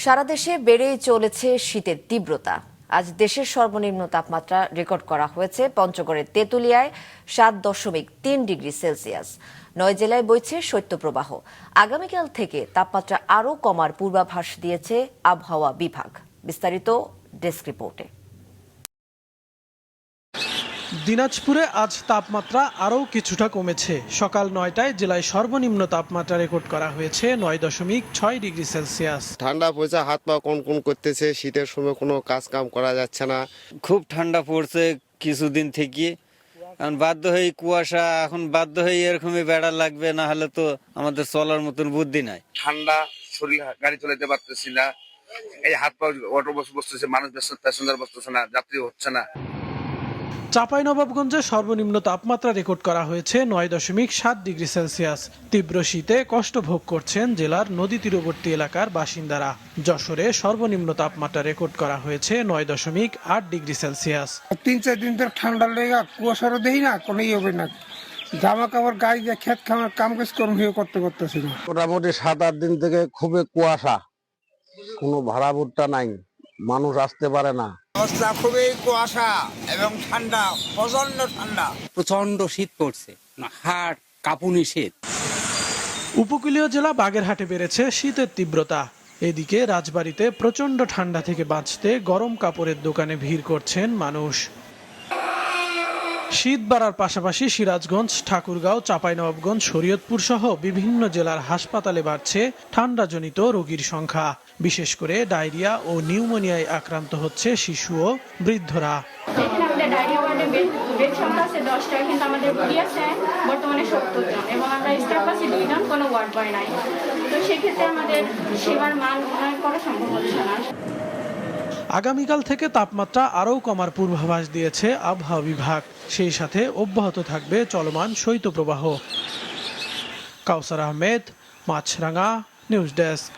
সারা দেশে বেড়েই চলেছে শীতের তীব্রতা। আজ দেশের সর্বনিম্ন তাপমাত্রা রেকর্ড করা হয়েছে পঞ্চগড়ের তেঁতুলিয়ায় 7.3 ডিগ্রি সেলসিয়াস। 9 জেলায় বইছে শৈত্যপ্রবাহ। আগামীকাল থেকে তাপমাত্রা আরও কমার পূর্বাভাস দিয়েছে আবহাওয়া বিভাগ। বিস্তারিত ডেস্ক রিপোর্টে। দিনাজপুরে আজ তাপমাত্রা আরও কিছুটা কমেছে। সকাল 9টায় জেলায় সর্বনিম্ন তাপমাত্রা রেকর্ড করা হয়েছে 9.6 ডিগ্রি সেলসিয়াস। ঠান্ডা পড়ছে, হাত পা কনকন করতেছে, শীতের সময় কোনো কাজ কাম করা যাচ্ছে না। খুব ঠান্ডা পড়ছে কিছুদিন থেকে, এখন বাধ্য হয়ে কুয়াশা, এখন বাধ্য হয়ে এরকমই বেড়া লাগবে, না হলে তো আমাদের চলার মতন বুদ্ধি নাই। ঠান্ডা, শরীর গাড়ি চালাতে পারতেছি না, এই হাত পা অটো বসতেছে, মানুষ প্যাসেঞ্জার বসতেছে না, যাত্রী হচ্ছে না। চাঁপাইনবাবগঞ্জে সর্বনিম্ন তাপমাত্রা রেকর্ড করা হয়েছে 9.7 ডিগ্রি সেলসিয়াস। তীব্র শীতে কষ্ট ভোগ করছেন জেলার নদী তীরবর্তী এলাকার বাসিন্দারা। যশোরে সর্বনিম্ন তাপমাত্রা রেকর্ড করা হয়েছে 9.8 ডিগ্রি সেলসিয়াস। 3-4 দিন ধরে ঠান্ডা লেগে কুয়াশারও দেই না, কোনো হবে না। জামা কাপড় গায়ে দিয়ে খেত খামার কাম কাজ করতে করতেছি না। মোটামুটি 7-8 দিন থেকে খুবই কুয়াশা, কোনো ভাড়া ভুট্টা নাই, মানুষ আসতে পারে না। অবস্থা খুবই কুয়াশা এবং ঠান্ডা, প্রচন্ড ঠান্ডা, প্রচন্ড শীত পড়ছে, হাড় কাঁপুনি শীত। উপকূলীয় জেলা বাগেরহাটে বেড়েছে শীতের তীব্রতা। এদিকে রাজবাড়ীতে প্রচন্ড ঠান্ডা থেকে বাঁচতে গরম কাপড়ের দোকানে ভিড় করছেন মানুষ। শীত বাড়ার পাশাপাশি সিরাজগঞ্জ, ঠাকুরগাঁও, চাঁপাইনবাবগঞ্জ, শরীয়তপুর সহ বিভিন্ন জেলার হাসপাতালে বাড়ছে ঠান্ডাজনিত রোগীর সংখ্যা। বিশেষ করে ডায়রিয়া ও নিউমোনিয়ায় আক্রান্ত হচ্ছে শিশু ও বৃদ্ধরা। এখানে আমাদের ডায়রিয়া ওয়ার্ডে বেড সংখ্যা আছে 10টা, কিন্তু আমাদের রোগী আছে বর্তমানে 70 জন এবং আমরা স্টাফ আছি 2 জন, কোনো ওয়ার্ড বয় নাই। তো সেক্ষেত্রে আমাদের সেবার মান উন্নয়ন করা সম্ভব হচ্ছে না। আগামীকাল থেকে তাপমাত্রা আরও কমার পূর্বাভাস দিয়েছে আবহাওয়া বিভাগ। সেই সাথে অব্যাহত থাকবে চলমান শৈত্যপ্রবাহ। কাউসার আহমেদ, মাছরাঙা, নিউজ ডেস্ক।